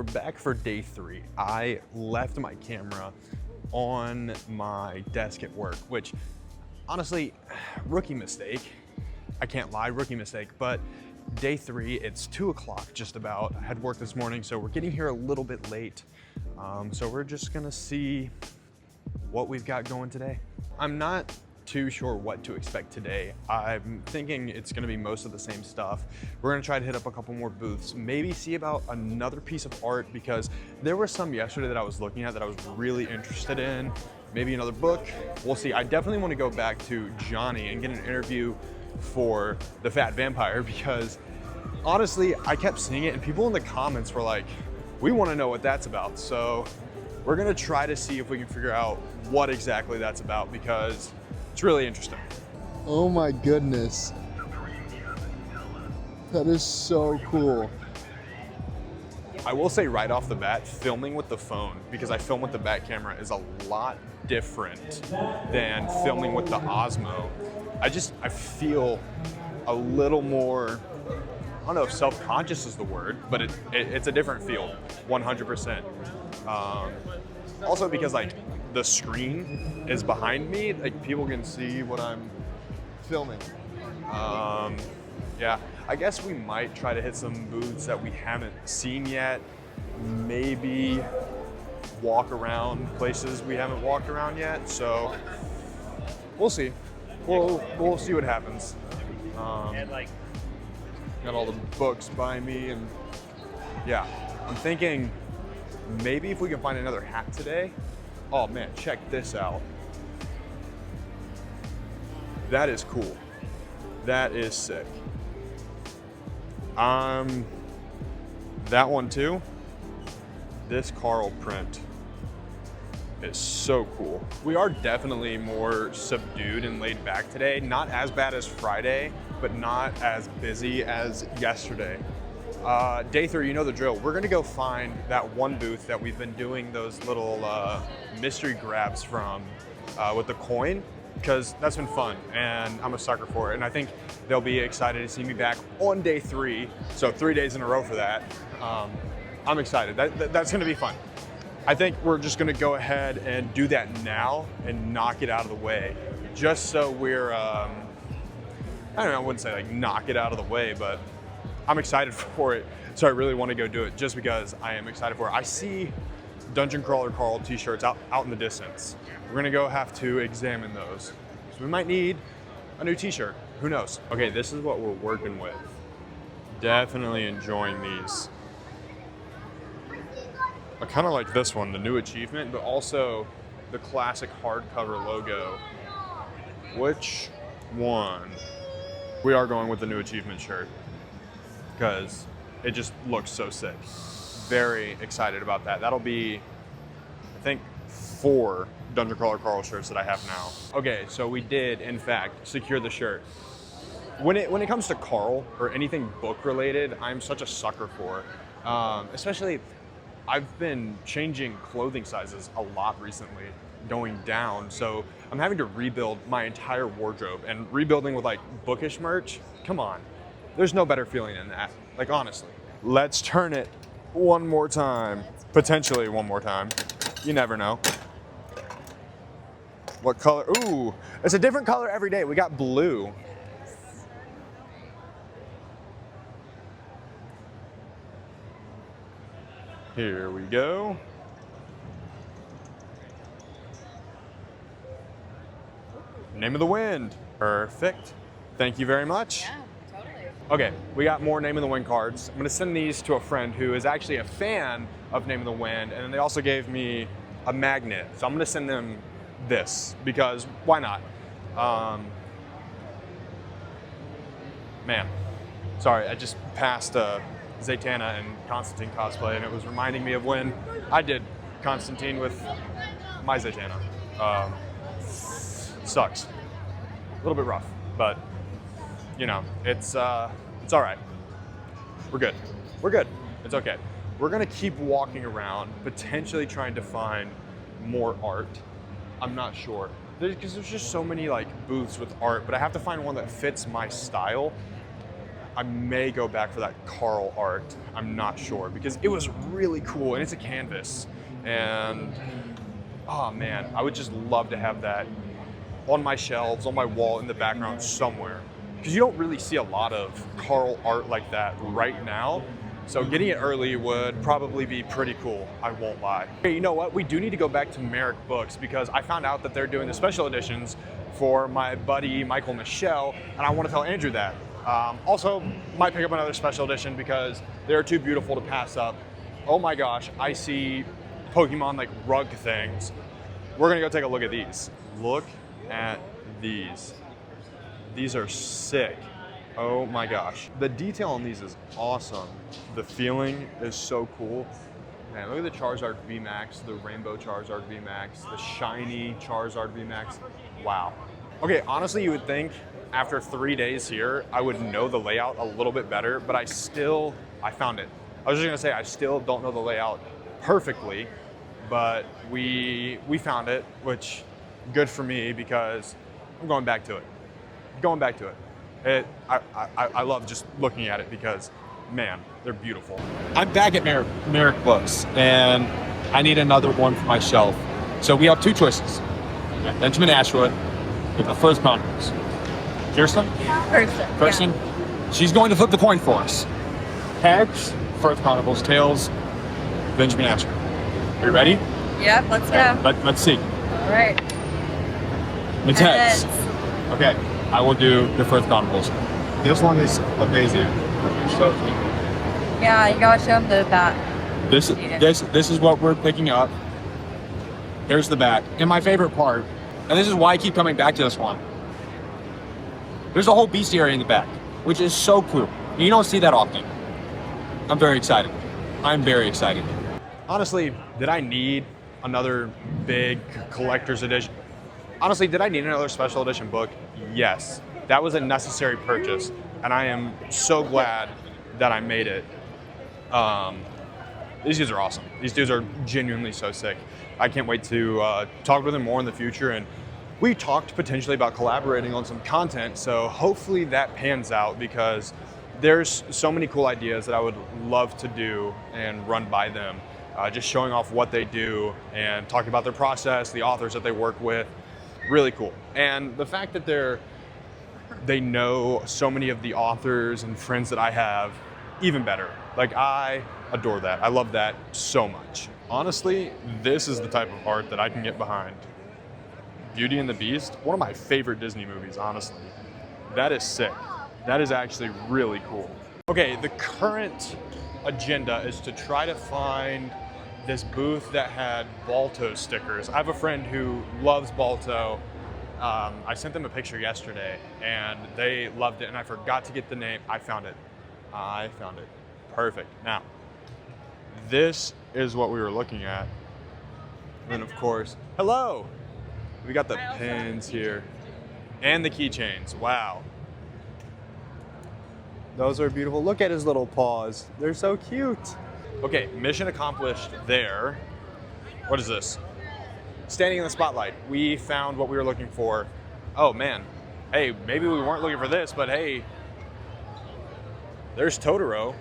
we're back for day 3. I left my camera on my desk at work, which honestly, rookie mistake. I can't lie, rookie mistake, but day 3, it's 2 o'clock just about. I had work this morning, so we're getting here a little bit late. So we're just gonna see what we've got going today. I'm not too sure what to expect today. I'm thinking it's gonna be most of the same stuff. We're gonna try to hit up a couple more booths, maybe see about another piece of art, because there were some yesterday that I was looking at that I was really interested in. Maybe another book, we'll see. I definitely wanna go back to Johnny and get an interview for The Fat Vampire, because honestly, I kept seeing it and people in the comments were like, we wanna know what that's about. So we're gonna try to see if we can figure out what exactly that's about, because it's really interesting. Oh my goodness. That is so cool. I will say right off the bat, filming with the phone, because I film with the back camera, is a lot different than filming with the Osmo. I feel a little more, I don't know if self-conscious is the word, but it's a different feel, 100%. Also because like the screen is behind me, like people can see what I'm filming. Yeah, I guess we might try to hit some booths that we haven't seen yet. Maybe walk around places we haven't walked around yet. So we'll see. We'll see what happens. Got all the books by me, and yeah, I'm thinking maybe if we can find another hat today. Oh man, check this out. That is cool. That is sick. That one too. This Carl print is so cool. We are definitely more subdued and laid back today. Not as bad as Friday, but not as busy as yesterday. Day 3, you know the drill. We're gonna go find that one booth that we've been doing those little mystery grabs from with the coin, because that's been fun and I'm a sucker for it. And I think they'll be excited to see me back on day 3. So 3 days in a row for that. I'm excited, that's gonna be fun. I think we're just gonna go ahead and do that now and knock it out of the way, just so we're, I don't know, I wouldn't say like knock it out of the way, but I'm excited for it. So I really wanna go do it just because I am excited for it. I see Dungeon Crawler Carl t-shirts out in the distance. We're gonna go have to examine those. So we might need a new t-shirt, who knows? Okay, this is what we're working with. Definitely enjoying these. I kind of like this one, the new achievement, but also the classic hardcover logo. Which one? We are going with the new achievement shirt because it just looks so sick. Very excited about that. That'll be, I think, 4 Dungeon Crawler Carl shirts that I have now. Okay, so we did, in fact, secure the shirt. When it comes to Carl or anything book related, I'm such a sucker for. Especially, I've been changing clothing sizes a lot recently, going down. So I'm having to rebuild my entire wardrobe, and rebuilding with like bookish merch, come on. There's no better feeling than that, like honestly. Let's turn it one more time, potentially one more time. You never know. What color? Ooh, it's a different color every day. We got blue. Here we go. Name of the Wind. Perfect. Thank you very much. Yeah, totally. Okay, we got more Name of the Wind cards. I'm gonna send these to a friend who is actually a fan of Name of the Wind, and then they also gave me a magnet. So I'm gonna send them this, because why not? Man, sorry, I just passed Zatanna and Constantine cosplay, and it was reminding me of when I did Constantine with my Zatanna. Sucks. A little bit rough, but you know, it's all right. We're good. We're good. It's okay. We're gonna keep walking around, potentially trying to find more art. I'm not sure. Because there's just so many like booths with art, but I have to find one that fits my style. I may go back for that Carl art. I'm not sure because it was really cool and it's a canvas. And oh man, I would just love to have that on my shelves, on my wall in the background somewhere. Because you don't really see a lot of Carl art like that right now. So getting it early would probably be pretty cool, I won't lie. Okay, you know what? We do need to go back to Merrick Books because I found out that they're doing the special editions for my buddy Michael Michelle, and I want to tell Andrew that. Also, might pick up another special edition because they're too beautiful to pass up. Oh my gosh, I see Pokemon like rug things. We're gonna go take a look at these. Look at these. These are sick. Oh my gosh. The detail on these is awesome. The feeling is so cool. Man, look at the Charizard VMAX, the Rainbow Charizard VMAX, the shiny Charizard VMAX. Wow. Okay, honestly, you would think after 3 days here, I would know the layout a little bit better, but I found it. I was just gonna say, I still don't know the layout perfectly, but we found it, which good for me because I'm going back to it. I love just looking at it because, man, they're beautiful. I'm back at Merrick Books, and I need another one for my shelf. So we have two choices. Benjamin Ashwood with the first Chronicles. Kirsten? Kirsten? Yeah. She's going to flip the coin for us. Heads, First Chronicles. Tails, Benjamin Ashwood. Are you ready? Yep, let's go. Let's see. All right. It's heads. Okay, I will do the First Chronicles. This one is amazing. So, yeah, you gotta show them the back. This is what we're picking up. Here's the back. And my favorite part, and this is why I keep coming back to this one. There's a whole bestiary in the back, which is so cool. You don't see that often. I'm very excited. Honestly, did I need another big collector's edition? Honestly, did I need another special edition book? Yes. That was a necessary purchase, and I am so glad that I made it. These dudes are awesome. These dudes are genuinely so sick. I can't wait to talk with them more in the future, and we talked potentially about collaborating on some content, so hopefully that pans out because there's so many cool ideas that I would love to do and run by them. Just showing off what they do and talking about their process, the authors that they work with, really cool. And the fact that they know so many of the authors and friends that I have, even better. Like, I adore that. I love that so much. Honestly, this is the type of art that I can get behind. Beauty and the Beast, one of my favorite Disney movies, honestly. That is sick. That is actually really cool. Okay, the current agenda is to try to find this booth that had Balto stickers. I have a friend who loves Balto. I sent them a picture yesterday and they loved it, and I forgot to get the name. I found it. Perfect. Now, this is what we were looking at. And then of course, hello! We got the pins here and the keychains. Wow. Those are beautiful. Look at his little paws. They're so cute. Okay, mission accomplished there. What is this? Standing in the spotlight. We found what we were looking for. Oh man. Hey, maybe we weren't looking for this, but hey, there's Totoro.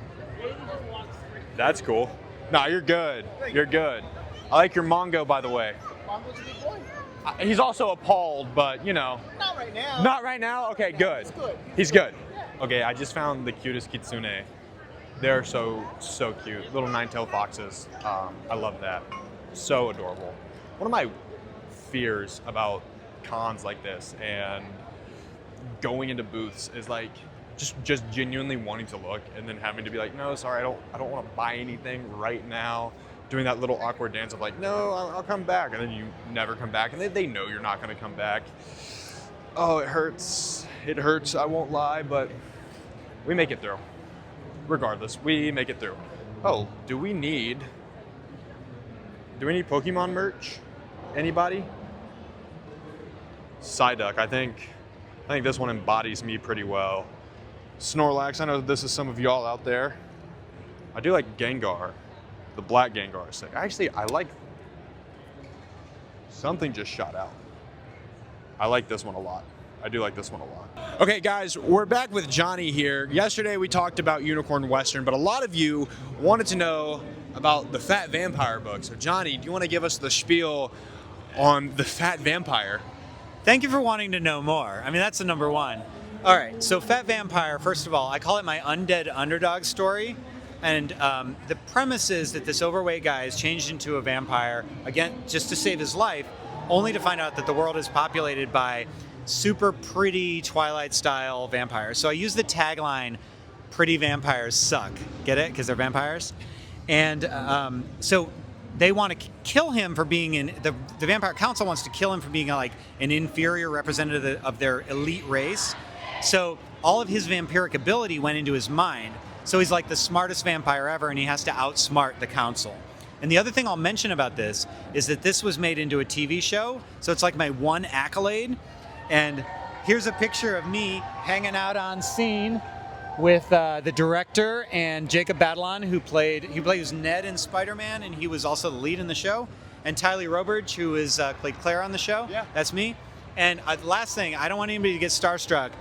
That's cool. Nah, you're good. You're good. I like your Mongo, by the way. Mongo's a good boy. He's also appalled, but you know. Not right now. Not right now? Okay, good. He's good. He's good. Okay, I just found the cutest kitsune. They're so cute. Little nine-tailed foxes. I love that. So adorable. One of my fears about cons like this and going into booths is like just genuinely wanting to look and then having to be like, no, sorry, I don't want to buy anything right now. Doing that little awkward dance of like, no, I'll come back, and then you never come back, and they know you're not going to come back. Oh, it hurts. It hurts, I won't lie, but we make it through. Regardless, we make it through. Oh, do we need Pokemon merch? Anybody? Psyduck, I think this one embodies me pretty well. Snorlax, I know this is some of y'all out there. I do like Gengar. The black Gengar is sick. Actually, I like... Something just shot out. I like this one a lot. I do like this one a lot. Okay, guys, we're back with Johnny here. Yesterday we talked about Unicorn Western, but a lot of you wanted to know about the Fat Vampire book. So, Johnny, do you want to give us the spiel on the Fat Vampire? Thank you for wanting to know more. I mean, that's the number one. All right, so Fat Vampire, first of all, I call it my undead underdog story. And the premise is that this overweight guy is changed into a vampire, again, just to save his life, only to find out that the world is populated by super pretty Twilight-style vampires. So I use the tagline, "Pretty vampires suck." Get it? Because they're vampires. And so they want to kill him for being in the Vampire Council wants to kill him for being like an inferior representative of their elite race. So all of his vampiric ability went into his mind. So he's like the smartest vampire ever, and he has to outsmart the council. And the other thing I'll mention about this is that this was made into a TV show. So it's like my one accolade. And here's a picture of me hanging out on scene with the director and Jacob Batalon, who plays Ned in Spider-Man, and he was also the lead in the show. And Tylee Roberge, who played Claire on the show. Yeah. That's me. And last thing, I don't want anybody to get starstruck.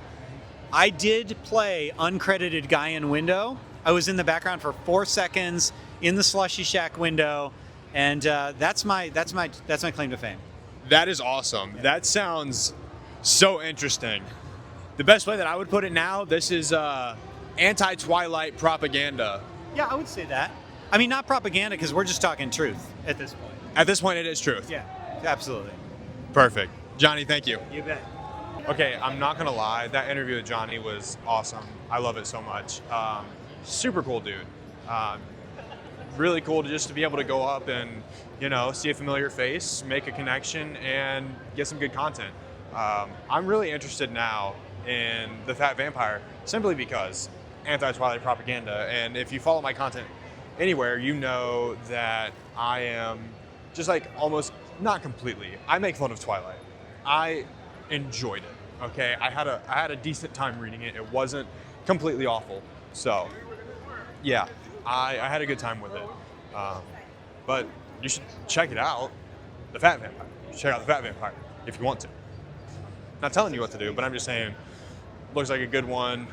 I did play uncredited guy in window. I was in the background for 4 seconds in the Slushy Shack window, and that's my claim to fame. That is awesome. Yeah. That sounds so interesting. The best way that I would put it now, this is anti-Twilight propaganda. Yeah, I would say that. I mean, not propaganda, because we're just talking truth at this point. At this point, it is truth. Yeah, absolutely. Perfect. Johnny, thank you. You bet. Okay, I'm not gonna lie, that interview with Johnny was awesome. I love it so much. Super cool dude. Really cool to be able to go up and, see a familiar face, make a connection, and get some good content. I'm really interested now in the Fat Vampire simply because anti-Twilight propaganda. And if you follow my content anywhere, you know that I am just like almost, not completely, I make fun of Twilight. I enjoyed it, okay? I had a decent time reading it. It wasn't completely awful. So, yeah, I had a good time with it. But you should check it out, The Fat Vampire. You should check out The Fat Vampire if you want to. Not telling you what to do, but I'm just saying, looks like a good one.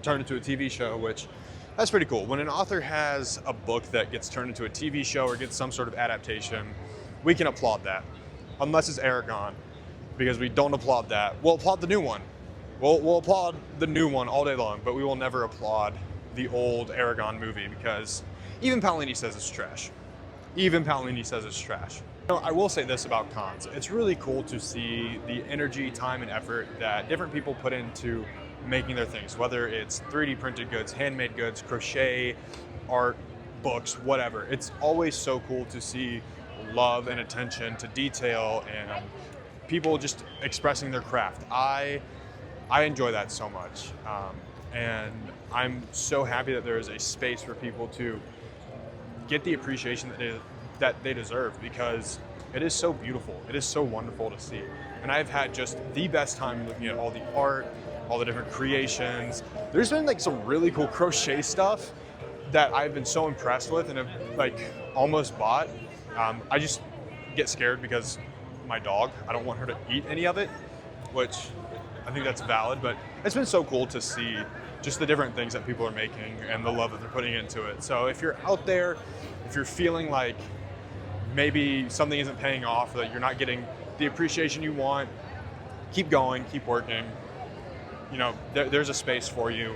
Turned into a TV show, which that's pretty cool. When an author has a book that gets turned into a TV show or gets some sort of adaptation, we can applaud that. Unless it's Aragon, because we don't applaud that. We'll applaud the new one. We'll applaud the new one all day long, but we will never applaud the old Aragon movie because even Paolini says it's trash. Even Paolini says it's trash. I will say this about cons. It's really cool to see the energy, time, and effort that different people put into making their things, whether it's 3D printed goods, handmade goods, crochet, art, books, whatever. It's always so cool to see love and attention to detail and people just expressing their craft. I enjoy that so much. And I'm so happy that there is a space for people to get the appreciation that they deserve, because it is so beautiful. It is so wonderful to see. And I've had just the best time looking at all the art, all the different creations. There's been like some really cool crochet stuff that I've been so impressed with and have like almost bought. I just get scared because my dog, I don't want her to eat any of it, which I think that's valid, but it's been so cool to see just the different things that people are making and the love that they're putting into it. So if you're out there, if you're feeling like maybe something isn't paying off, that you're not getting the appreciation you want, keep going, keep working. There's a space for you.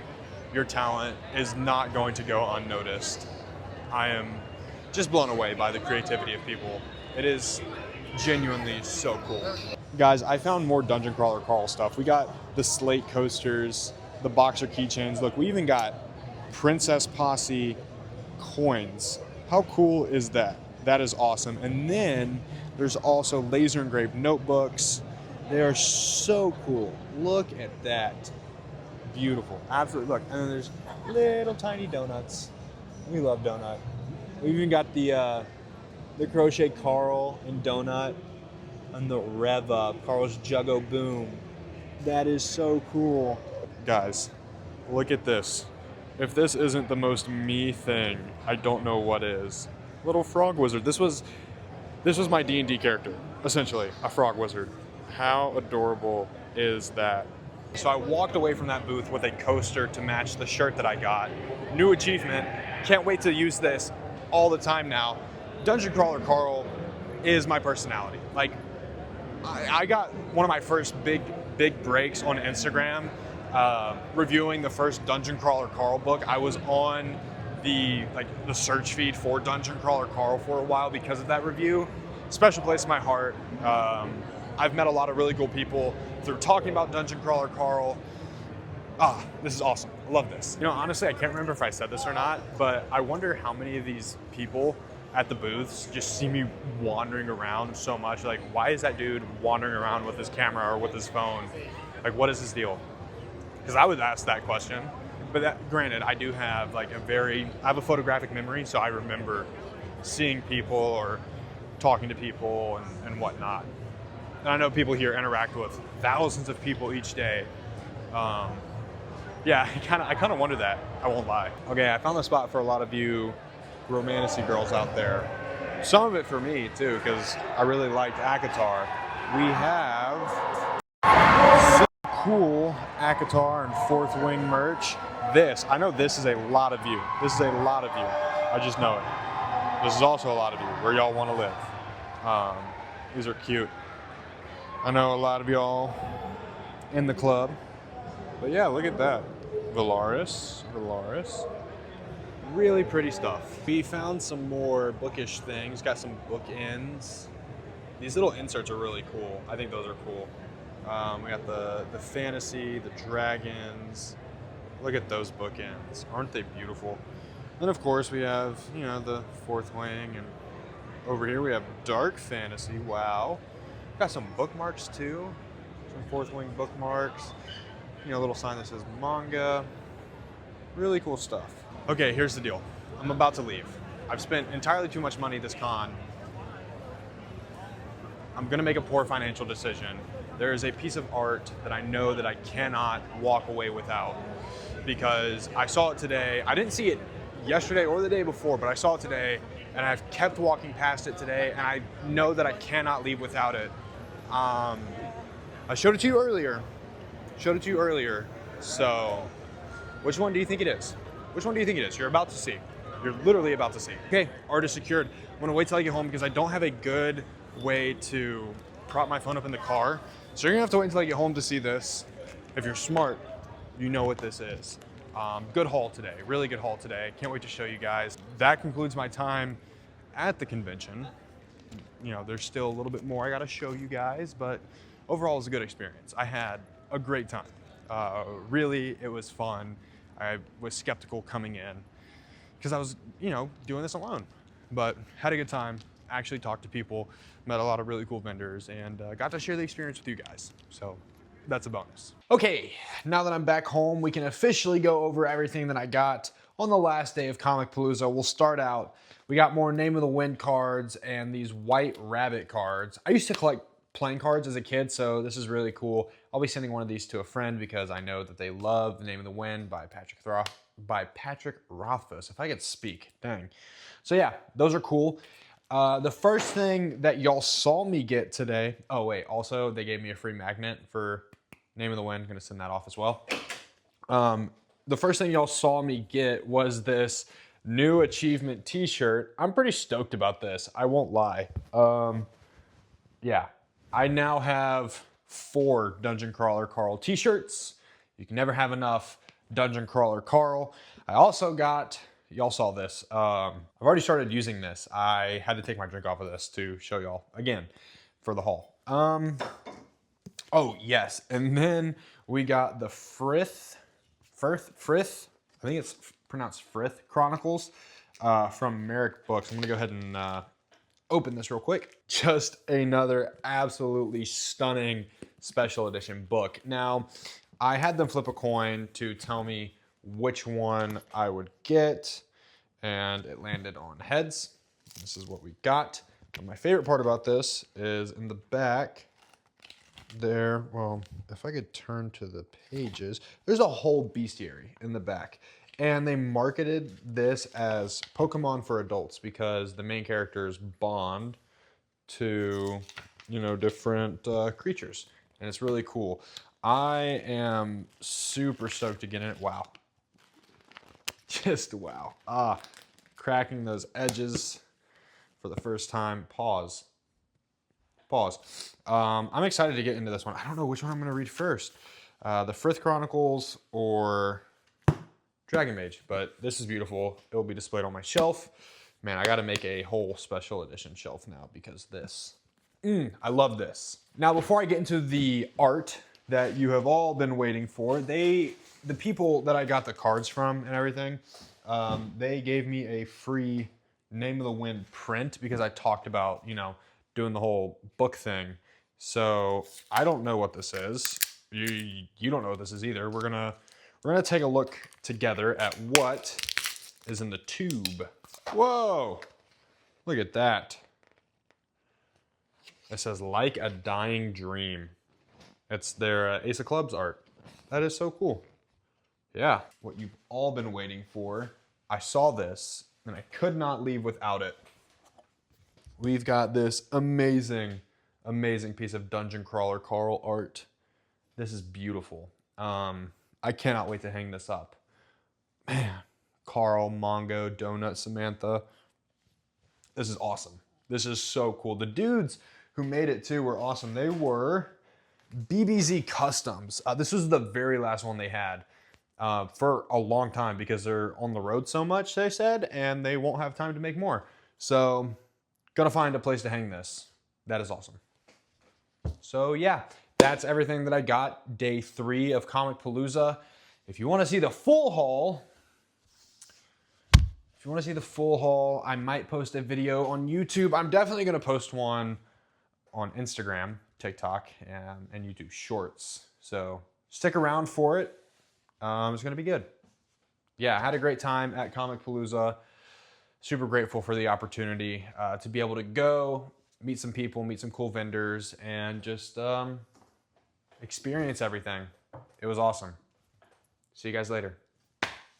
Your talent is not going to go unnoticed. I am just blown away by the creativity of people. It is genuinely so cool. Guys, I found more Dungeon Crawler Carl stuff. We got the slate coasters, the boxer keychains. Look, we even got Princess Posse coins. How cool is that? That is awesome. And then there's also laser engraved notebooks. They are so cool. Look at that. Beautiful. Absolutely. Look, and then there's little tiny donuts. We love donut. We even got the crochet Carl and donut and the Rev Up, Carl's Juggo Boom. That is so cool. Guys, look at this. If this isn't the most me thing, I don't know what is. Little frog wizard. This was my D&D character, essentially, a frog wizard. How adorable is that? So I walked away from that booth with a coaster to match the shirt that I got. New achievement. Can't wait to use this all the time now. Dungeon Crawler Carl is my personality. Like, I got one of my first big breaks on Instagram reviewing the first Dungeon Crawler Carl book. I was on the search feed for Dungeon Crawler Carl for a while because of that review. Special place in my heart. I've met a lot of really cool people through talking about Dungeon Crawler Carl. This is awesome. I love this. You know, honestly, I can't remember if I said this or not, but I wonder how many of these people at the booths just see me wandering around so much. Like, why is that dude wandering around with his camera or with his phone? Like, what is his deal? Because I would ask that question. But granted, I do have I have a photographic memory, so I remember seeing people or talking to people and whatnot. And I know people here interact with thousands of people each day. Yeah, I kind of wonder that. I won't lie. Okay, I found the spot for a lot of you romanticy girls out there. Some of it for me too, because I really liked ACOTAR. We have some cool ACOTAR and Fourth Wing merch. I know this is a lot of you. This is a lot of you. I just know it. This is also a lot of you, where y'all want to live. These are cute. I know a lot of y'all in the club. But yeah, look at that. Valaris. Really pretty stuff. We found some more bookish things. Got some bookends. These little inserts are really cool. I think those are cool. We got the fantasy, the dragons. Look at those bookends. Aren't they beautiful? Then of course we have, the Fourth Wing, and over here we have dark fantasy. Wow. Got some bookmarks too. Some Fourth Wing bookmarks. A little sign that says manga. Really cool stuff. Okay, here's the deal. I'm about to leave. I've spent entirely too much money this con. I'm gonna make a poor financial decision. There is a piece of art that I know that I cannot walk away without because I saw it today. I didn't see it yesterday or the day before, but I saw it today and I've kept walking past it today and I know that I cannot leave without it. I showed it to you earlier. So, which one do you think it is? Which one do you think it is? You're about to see. You're literally about to see. Okay, art is secured. I'm gonna wait till I get home because I don't have a good way to prop my phone up in the car. So you're gonna have to wait until I get home to see this. If you're smart, you know what this is. Good haul today, really good haul today. Can't wait to show you guys. That concludes my time at the convention. There's still a little bit more I gotta show you guys, but overall it was a good experience. I had a great time. Really, it was fun. I was skeptical coming in because I was, doing this alone, but had a good time, actually talked to people, met a lot of really cool vendors, and got to share the experience with you guys. So that's a bonus. Okay, now that I'm back home, we can officially go over everything that I got on the last day of Comicpalooza. We'll start out. We got more Name of the Wind cards and these White Rabbit cards. I used to collect playing cards as a kid, so this is really cool. I'll be sending one of these to a friend because I know that they love The Name of the Wind by Patrick Rothfuss, if I could speak, dang. So yeah, those are cool. The first thing that y'all saw me get today, oh wait, also they gave me a free magnet for Name of the Wind. I'm gonna send that off as well. The first thing y'all saw me get was this new achievement t-shirt. I'm pretty stoked about this, I won't lie. Yeah, I now have 4 Dungeon Crawler Carl t-shirts. You can never have enough Dungeon Crawler Carl. I also got, y'all saw this. I've already started using this. I had to take my drink off of this to show y'all again for the haul. Oh yes, and then we got the Frith, I think it's pronounced Frith Chronicles from Merrick Books. I'm gonna go ahead and open this real quick. Just another absolutely stunning special edition book. Now, I had them flip a coin to tell me which one I would get, and it landed on heads. This is what we got. And my favorite part about this is in the back there, well, if I could turn to the pages, there's a whole bestiary in the back. And they marketed this as Pokemon for adults because the main characters bond to, different creatures. And it's really cool. I am super stoked to get in it. Wow. Just wow. Cracking those edges for the first time. Pause. I'm excited to get into this one. I don't know which one I'm going to read first. The Frith Chronicles or Dragon Mage, but this is beautiful. It will be displayed on my shelf. Man, I got to make a whole special edition shelf now because this. I love this. Now, before I get into the art that you have all been waiting for, the people that I got the cards from and everything, they gave me a free Name of the Wind print because I talked about, doing the whole book thing. So I don't know what this is. You don't know what this is either. We're gonna take a look together at what is in the tube. Whoa! Look at that. It says "Like a Dying Dream." It's their Ace of Clubs art. That is so cool. Yeah, what you've all been waiting for. I saw this and I could not leave without it. We've got this amazing piece of Dungeon Crawler Carl art. This is beautiful. I cannot wait to hang this up. Man, Carl, Mongo, Donut, Samantha. This is awesome. This is so cool. The dudes who made it too were awesome. They were BBZ Customs. This was the very last one they had for a long time because they're on the road so much, they said, and they won't have time to make more. So, gonna find a place to hang this. That is awesome. So yeah, that's everything that I got. Day 3 of Comicpalooza. If you want to see the full haul, I might post a video on YouTube. I'm definitely going to post one on Instagram, TikTok, and YouTube Shorts. So stick around for it. It's going to be good. Yeah, I had a great time at Comicpalooza. Super grateful for the opportunity to be able to go, meet some people, meet some cool vendors, and just experience everything. It was awesome. See you guys later.